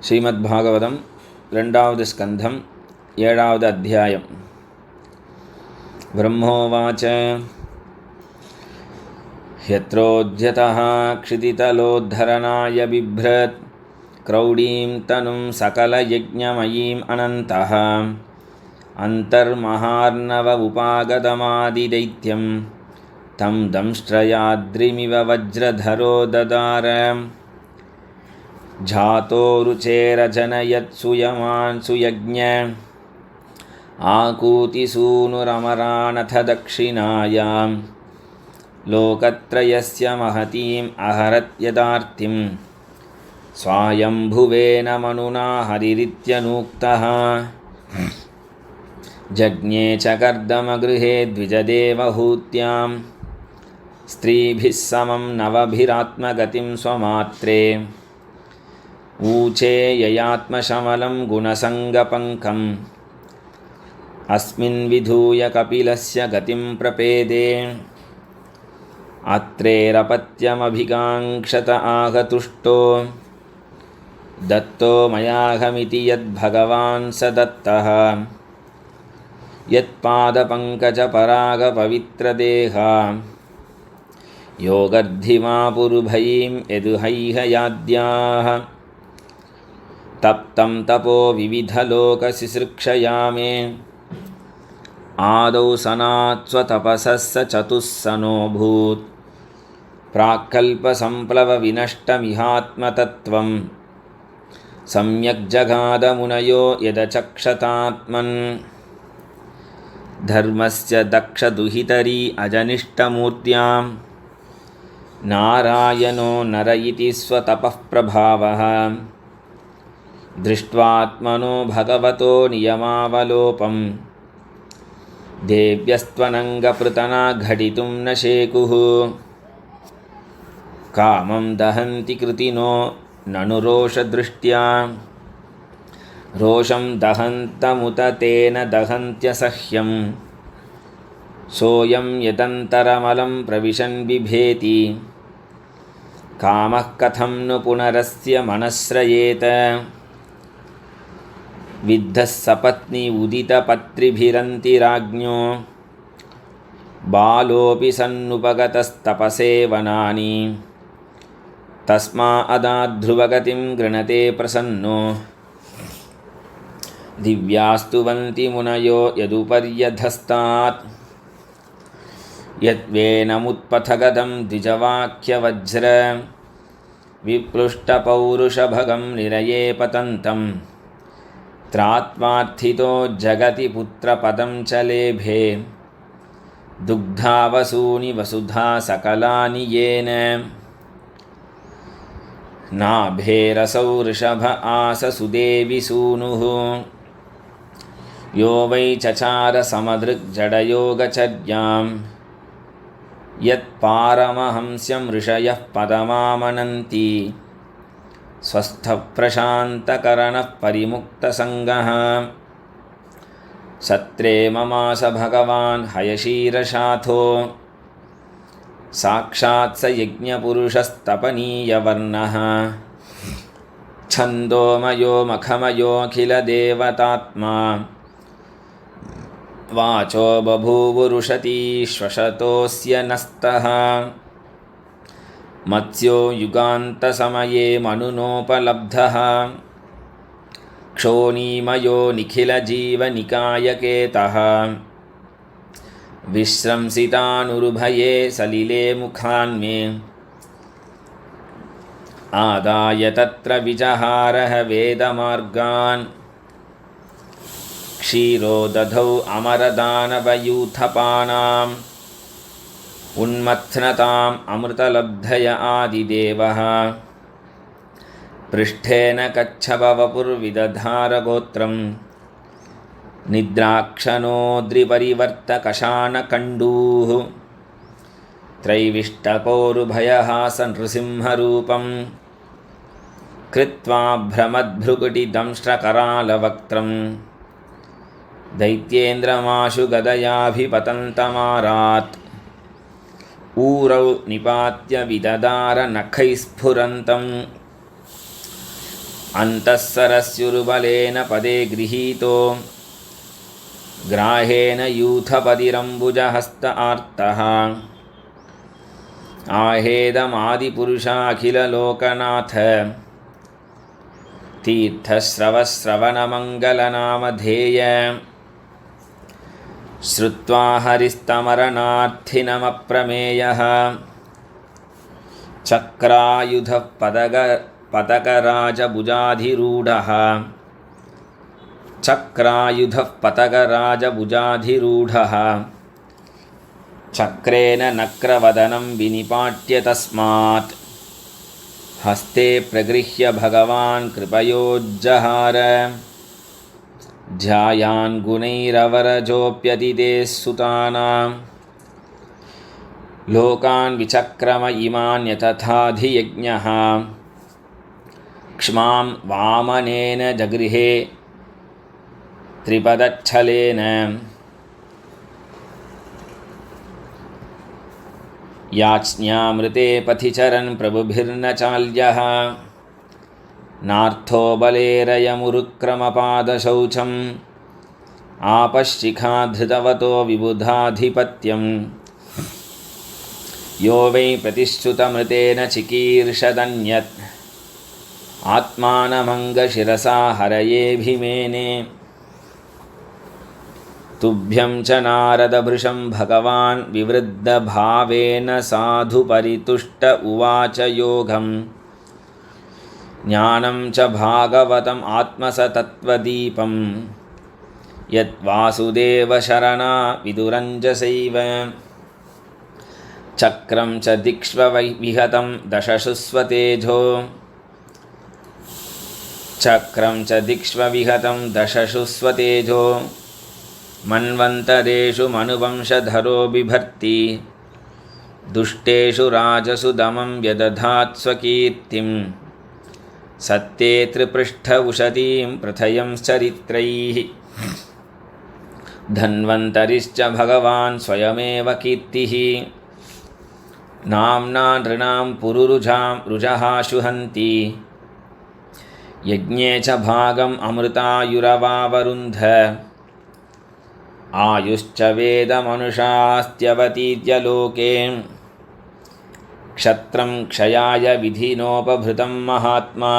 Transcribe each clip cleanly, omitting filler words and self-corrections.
श्रीमद्भागवतं रण्डावद् स्कन्धं एळावद् अध्यायं। ब्रह्मोवाच यत्रोद्यतः क्षितितलोद्धरणाय बिभ्रत् क्रौडीं तनुं सकलयज्ञमयीम् अनन्तः अन्तर्महार्णव उपागतमादिदैत्यं तं दंष्ट्रयाद्रिमिव वज्रधरो ददार जातोरुचेरजनयत्सुयमान् सुयज्ञ आकूतिसूनुरमरानथ दक्षिणायां लोकत्रयस्य महतीम् अहरत्यदार्तिं स्वायम्भुवेन मनुना हरिरित्यनूक्तः जज्ञे च कर्दमगृहे द्विजदेवहूत्यां स्त्रीभिः समं नवभिरात्मगतिं स्वमात्रे ऊचे ययात्मशमलं गुणसङ्गपङ्कम् अस्मिन् विधूय कपिलस्य गतिं प्रपेदे अत्रेरपत्यमभिकाङ्क्षत आगतुष्टो दत्तो मयाहमिति यद्भगवान् स दत्तः यत्पादपङ्कजपरागपवित्रदेहा योगर्धिमा पुरुभयीं यदुहैहयाद्याः तप्तं तपो विविधलोकसिसृक्षया मे आदौ सनात्स्वतपसः स चतुस्सनोऽभूत् प्राक्कल्पसम्प्लवविनष्टमिहात्मतत्त्वं सम्यग्जगादमुनयो यदचक्षतात्मन् धर्मस्य दक्षदुहितरी अजनिष्टमूर्त्यां नारायणो नर इति स्वतपः प्रभावः दृष्ट्वात्मनो भगवतो नियमावलोपं देव्यस्त्वनङ्गपृतना घटितुं न शेकुः कामं दहन्ति कृतिनो ननु रोषदृष्ट्या रोषं दहन्तमुत तेन दहन्त्यसह्यं सोऽयं यदन्तरमलं प्रविशन् बिभेति कामः कथं नु पुनरस्य मनस्रयेत विद्धः सपत्नी उदितपत्रिभिरन्तिराज्ञो बालोऽपि सन्नुपगतस्तपसे वनानि तस्मादध्रुवगतिं गृणते प्रसन्नो दिव्यास्तुवन्ति मुनयो यदुपर्यधस्तात् यद्वेनमुत्पथगदं द्विजवाक्यवज्र विप्लुष्टपौरुषभगं निरये पतन्तं त्रात्वार्थितो जगति पुत्रपदं च लेभे दुग्धावसूनि वसुधा सकलानि येन नाभेरसौ ऋषभ आस सुदेवि सूनुः यो वै चचार समदृग्जडयोगचर्यां यत्पारमहंस्यं ऋषयः पदमामनन्ति स्वस्थप्रशान्तकरणः परिमुक्तसङ्गः सत्रे ममास भगवान् हयशीरशाथो साक्षात् स यज्ञपुरुषस्तपनीयवर्णः छन्दोमयो मखमयोऽखिलदेवतात्मा वाचो बभूवुरुषती श्वशतोऽस्य नस्तः मत्स्यो युगान्तसमये मनुनोपलब्धः क्षोणीमयो निखिलजीवनिकायकेतः विश्रंसितानुरुभये सलिले मुखान्मे आदाय तत्र विजहारः वेदमार्गान् क्षीरो दधौ अमरदानवयूथपानाम् उन्मथ्नताम् अमृतलब्धय आदिदेवः पृष्ठेन कच्छपवपुर्विदधारगोत्रं निद्राक्षणोद्रिपरिवर्तकशानकण्डूः त्रैविष्टपोरुभयहास नृसिंहरूपं कृत्वा भ्रमद्भ्रुकुटिदंष्ट्रकरालवक्त्रं दैत्येन्द्रमाशु गदयाभिपतन्तमारात् ऊरौ निपात्य विददार नखैः स्फुरन्तं ಅಂತಃಸರಸ್ಯುರ್ಬಲೇನ ಪದೇ ಗೃಹೀತೋ ಗ್ರಾಹೇನ ಯೂಥಪದಿರಂಬುಜಹಸ್ತ ಆರ್ತಃ आहेदमादिपुरुषाखिललोकनाथ तीर्थश्रवश्रवणमङ्गलनामधेय श्रुत्वा हरिस्तमरणार्थिनमप्रमेयः चक्रायुधः पतकराजभुजाधिरूढः चक्रायुधः पतकराजभुजाधिरूढः चक्रेण नक्रवदनं विनिपाट्य तस्मात् हस्ते प्रगृह्य भगवान् कृपयोज्जहार ध्यायान् गुणैरवरजोऽप्यतिदेः सुतानां लोकान् विचक्रम इमान् यतथाधियज्ञः क्ष्मां वामनेन जगृहे त्रिपदच्छलेन याच्न्यामृते पथिचरन् प्रभुभिर्न चाल्यः नार्थो बलेरयमुरुक्रमपादशौचम् आपश्शिखाधृतवतो विबुधाधिपत्यं यो वै प्रतिश्रुतमृतेन चिकीर्षदन्यत् आत्मानमङ्गशिरसा हरयेऽभिमेने तुभ्यं च नारदभृशं भगवान् विवृद्धभावेन साधु परितुष्ट उवाच योगं ज्ञानं च भागवतम् आत्मसतत्त्वदीपं यद्वासुदेवशरणा विदुरञ्जसैव चक्रं च दिक्ष्वविहतं दशसु स्वतेजो चक्रं च दिक्ष्वविहतं दशसु स्वतेजो मन्वन्तरेषु मनुवंशधरो बिभर्ति दुष्टेषु राजसु दमं व्यदधात् स्वकीर्तिं सत्ये त्रिपृष्ठ उशतीं प्रथयंश्चरित्रैः धन्वन्तरिश्च भगवान् स्वयमेव कीर्तिः नाम्ना नृणां पुरुरुजां रुजहाशुहन्ति यज्ञे च भागम् अमृतायुरवावरुन्ध आयुश्च वेदमनुषास्त्यवतीर्य लोके क्षत्रं क्षयाय विधिनोपभृतं महात्मा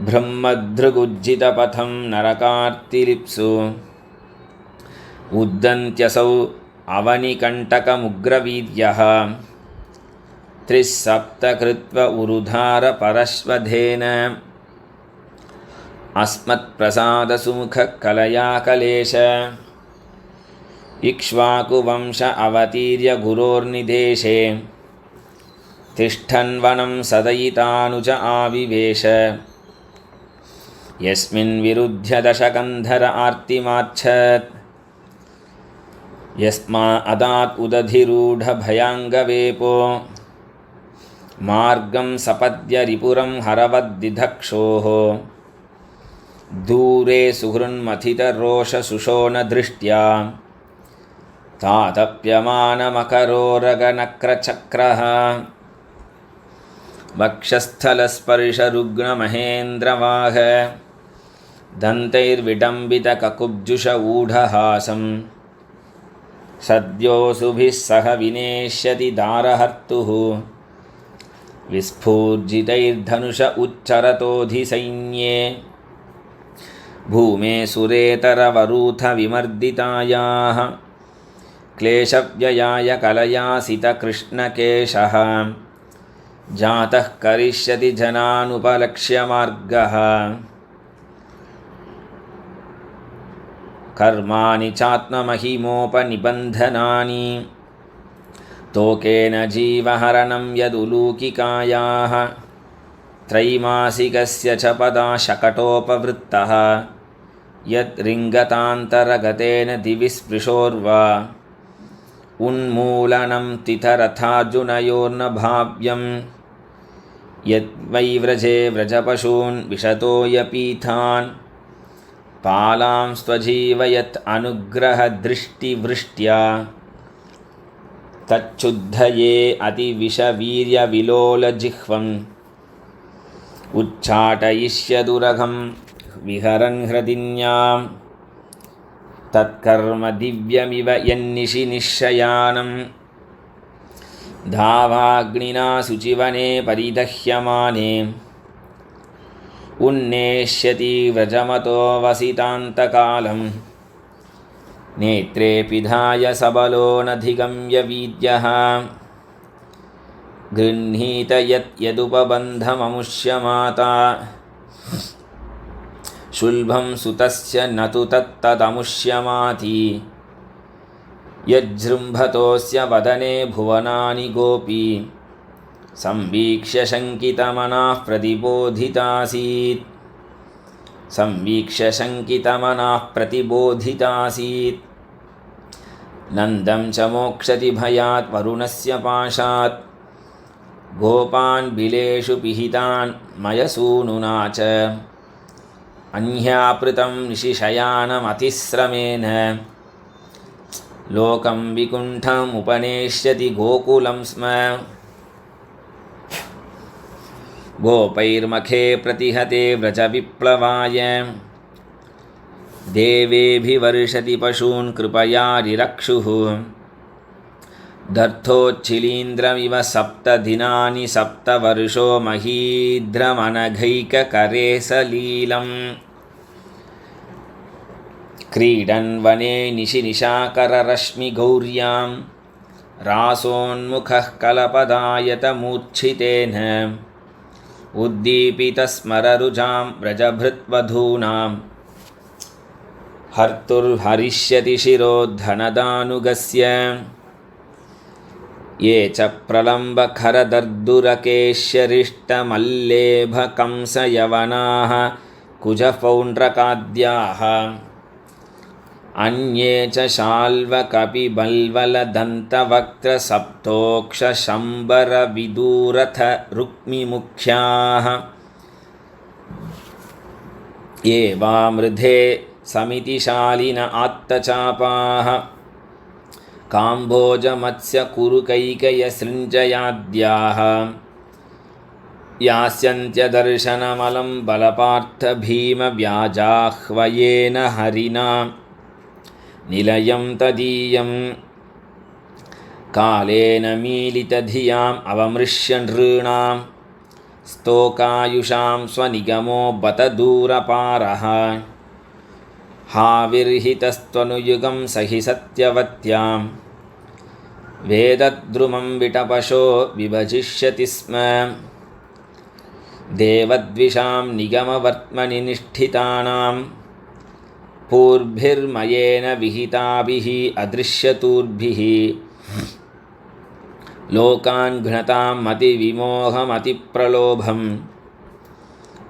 ब्रह्मधृगुज्जितपथं नरकार्तिलिप्सु उद्दन्त्यसौ अवनिकण्टकमुग्रवीर्यः त्रिस्सप्तकृत्व उरुधार परश्वधेन अस्मत्प्रसादसुमुखकलया कलेश इक्ष्वाकुवंश अवतीर्य गुरोर्निदेशे तिष्ठन्वनं सदयितानुज आविवेश यस्मिन् विरुध्य दशकन्धर आर्तिमाच्छत् यस्माददात् उदधिरूढभयाङ्गवेपो मार्गं सपद्य रिपुरं हरवद्दिधक्षोः दूरे सुहृन्मथितरोषसुशोणदृष्ट्या तातप्यमानमकरोरगनक्रचक्रः वक्षस्थलस्पर्शरुग्णमहेन्द्रवाह दन्तैर्विडम्बितककुब्जुष ऊढहासं सद्योऽसुभिः सह विनेष्यति दारहर्तुः विस्फूर्जितैर्धनुष उच्चरतोऽधिसैन्ये भूमे सुरेतरवरूथविमर्दितायाः क्लेशव्ययाय कलयासितकृष्णकेशः जातः करिष्यति जनानुपलक्ष्य मार्गः कर्माणि चात्ममहिमोपनिबन्धनानि तोकेन जीवहरणं यदुलूकिकायाः त्रैमासिकस्य च पदाशकटोपवृत्तः यद्रिङ्गतान्तरगतेन दिवि स्पृशोर्वा उन्मूलनं तिथरथार्जुनयोर्न भाव्यं यद्वैव्रजे व्रजपशून् विशतोऽयपीथान् पालां स्वजीवयत् अनुग्रहदृष्टिवृष्ट्या तच्छुद्धये अतिविषवीर्यविलोलजिह्वं उच्चाटयिष्यदुरघं विहरन् हृदिन्यां तत्कर्म दिव्यमिव यन्निशि निश्शयानं धावाग्निना शुचिवने परिदह्यमाने उन्नेष्यति व्रजमतो वसितान्तकालं नेत्रे पिधाय सबलो नधिगम्य वीद्यः गृह्णीत यदुपबन्धममुष्य माता शुल्भं सुतस्य न तु तत्तदमुष्यमाति यज्जृम्भतोऽस्य वदने भुवनानि गोपी संवीक्ष्य शङ्कितमनाः प्रतिबोधितासीत् नन्दं च मोक्षति भयात् वरुणस्य पाशात् गोपान् बिलेषु पिहितान् मयसूनुना च अन्यापृतं निशिशयानमतिश्रमेण लोकं विकुण्ठमुपनेष्यति गोकुलं स्म गोपैर्मखे प्रतिहते व्रजविप्लवाय देवेभिवर्षति पशून् कृपयारिरक्षुः दर्थोच्छिलीन्द्रमिव 7 दिनानि 7 वर्षो महीद्रमनघैककरे सलीलम् क्रीडन् वने निशि निशाकररश्मिगौर्यां रासोन्मुखः कलपदायतमूर्च्छितेन उद्दीपितस्मररुजां व्रजभृद्वधूनां हर्तुर्हरिष्यति शिरोद्धनदानुगस्य ये च प्रलम्बखरदर्दुरकेश्यरिष्टमल्लेभकंसयवनाः कुजपौण्ड्रकाद्याः अन्ये च शाल्वकपिबल्वलदन्तवक्त्रसप्तोक्षशम्बरविदूरथ रुक्मिमुख्याः ये वामृधे समितिशालिन आत्तचापाः काम्भोजमत्स्यकुरुकैकयसृञ्जयाद्याः यास्यन्त्यदर्शनमलं बलपार्थभीमव्याजाह्वयेन हरिणा निलयं तदीयं कालेन मीलितधियाम् अवमृश्य नृणां स्तोकायुषां स्वनिगमो बत दूरपारः हाविर्हितस्त्वनुयुगं सहि सत्यवत्यां वेदद्रुमं विटपशो विभजिष्यति स्म देवद्विषां निगमवर्त्मनि निष्ठितानां पूर्भिर्मयेन विहिताभिः अदृश्यतूर्भिः लोकान् घ्नतां मतिविमोहमतिप्रलोभं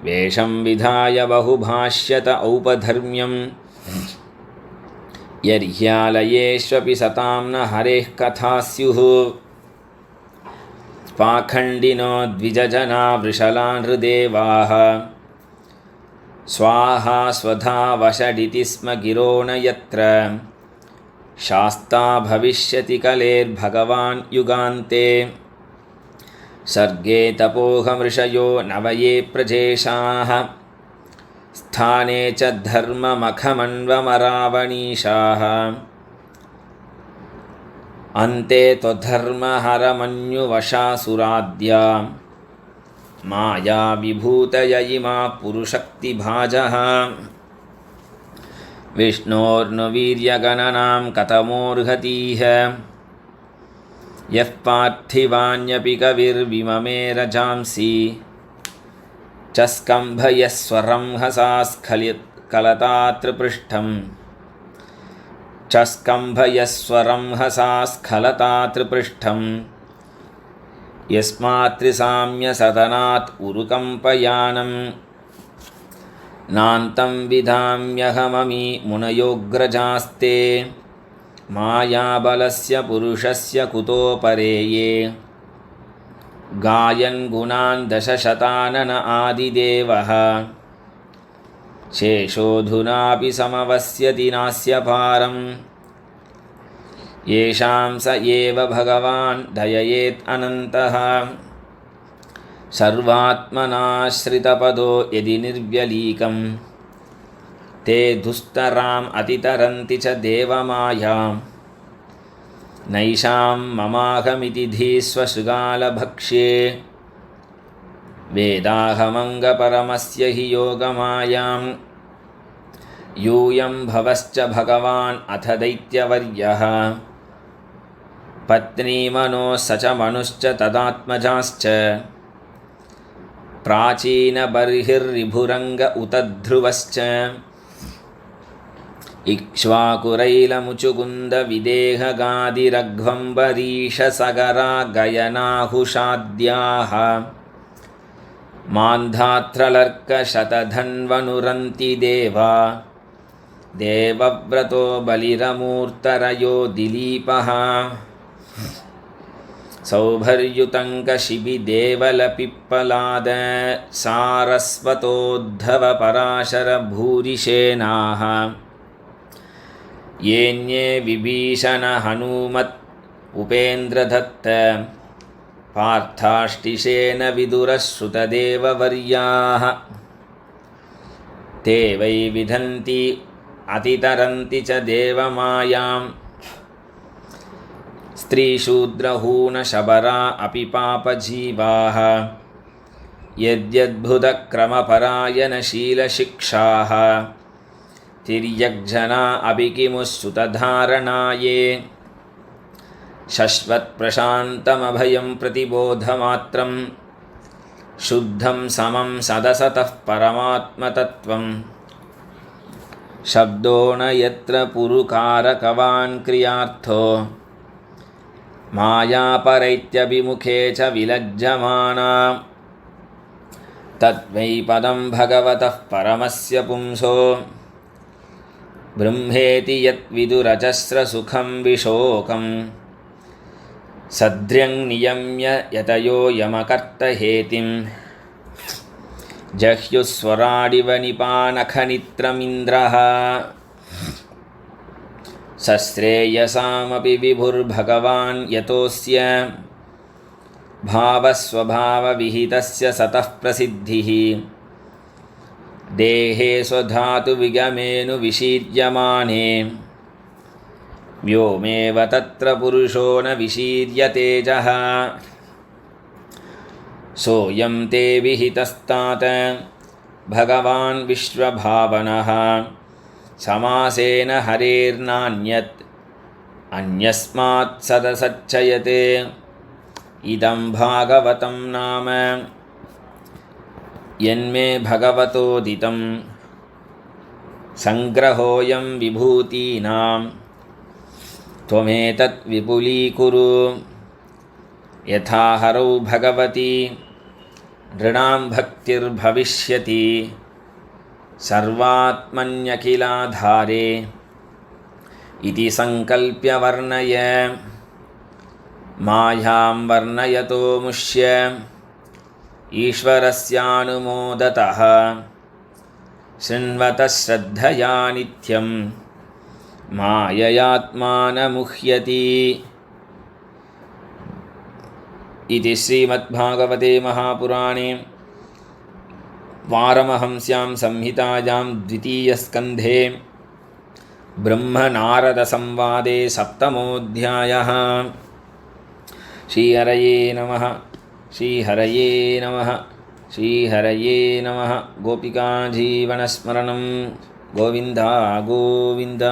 वेषं विधाय बहुभाष्यत औपधर्म्यं यर्ह्यालयेष्वपि सतां न हरेः कथा स्युः पाखण्डिनो द्विजजना वृषला नृदेवाः स्वाहा स्वधा वषडिति स्म गिरो न यत्र शास्ता भविष्यति कलेर्भगवान् युगान्ते सर्गे तपोहमृषयो नवये प्रजेशाः स्थाने च धर्ममखमन्वमरावणीशाः अन्ते त्वधर्महरमन्युवशासुराद्या माया विभूतय इमा पुरुशक्तिभाजः विष्णोर्नुवीर्यगणनां कथमोर्हतीह यः पार्थिवान्यपि कविर्विममे रजांसि च स्कम्भयस्वरं हसास्खलतात्रिपृष्ठं यस्मात्त्रिसाम्यसदनात् उरुकम्पयानं नान्तं विधाम्यहममी मुनयोऽग्रजास्ते मायाबलस्य पुरुषस्य कुतो परेये गायन् गुणान् दशशतानन आदिदेवः शेषोऽधुनापि समवस्यति नास्य पारम् येषां स एव भगवान् दययेत् अनन्तः सर्वात्मनाश्रितपदो यदि निर्व्यलीकं ते दुस्तराम् अतितरन्ति च देवमायां नैषां ममाहमिति धीस्व शृगालभक्ष्ये वेदाहमङ्गपरमस्य हि योगमायां यूयं भवश्च भगवान् अथ दैत्यवर्यः पत्नीमनोः स च मनुश्च तदात्मजाश्च प्राचीनबर्हिर्रिभुरङ्ग उत ध्रुवश्च इक्ष्वाकुरैलमुचुकुन्दविदेहगादिरघ्वम्बरीशसगरा गयनाहुषाद्याः मान्धात्रलर्कशतधन्वनुरन्ति देवा देवव्रतो बलिरमूर्तरयो दिलीपः सौभर्युतङ्कशिबिदेवलपिप्पलाद सारस्वतोद्धवपराशरभूरिशेनाः येन्ये विभीषण हनूमत् उपेन्द्रदत्त पार्थाष्टिशेन विदुरः श्रुतदेववर्याः ते वै विधन्ति अतितरन्ति च देवमायां स्त्रीशूद्रहूणशबरा अपि पापजीवाः यद्यद्भुतक्रमपरायणशीलशिक्षाः तिर्यग्जना अपि किमुश्रुतधारणाये शश्वत्प्रशान्तमभयं प्रतिबोधमात्रं शुद्धं समं सदसतः परमात्मतत्त्वं शब्दो न यत्र पुरुकारकवान् क्रियार्थो मायापरैत्यभिमुखे च विलज्जमाना तद्वै पदं भगवतः परमस्य पुंसो ब्रह्मेति यद्विदुरजस्रसुखं विशोकं सद्र्यङ्नियम्य यतयो यमकर्तहेतिं जह्युस्वराडिव निपानखनित्रमिन्द्रः सश्रेयसामपि विभुर्भगवान् यतोऽस्य भावस्वभावविहितस्य सतः प्रसिद्धिः देहे स्वधातुविगमेऽनुविशीर्यमाने व्योमेव तत्र पुरुषो न विशीर्यतेजः सोऽयं ते विहितस्तात भगवान् विश्वभावनः समासेन हरेर्नान्यत् अन्यस्मात् सदसच्चयते इदं भागवतं नाम यन्मे भगवतोदितं संग्रहोऽयं विभूतीनां त्वमेतत् विपुलीकुरु यथा हरौ भगवती नृणां भक्तिर्भविष्यति सर्वात्मन्यखिलाधारे इति संकल्प्य वर्णय मायां वर्णयतो मुष्य ईश्वरस्यानुमोदतः शृण्वतः श्रद्धया नित्यं माययात्मानमुह्यति इति श्रीमद्भागवते महापुराणे पारमहंस्यां संहितायां द्वितीयस्कन्धे ब्रह्मनारदसंवादे सप्तमोऽध्यायः। श्रीहरये नमः। श्रीहरये नमः। श्रीहरये नमः। गोपिकाजीवनस्मरणं गोविन्द गोविन्द।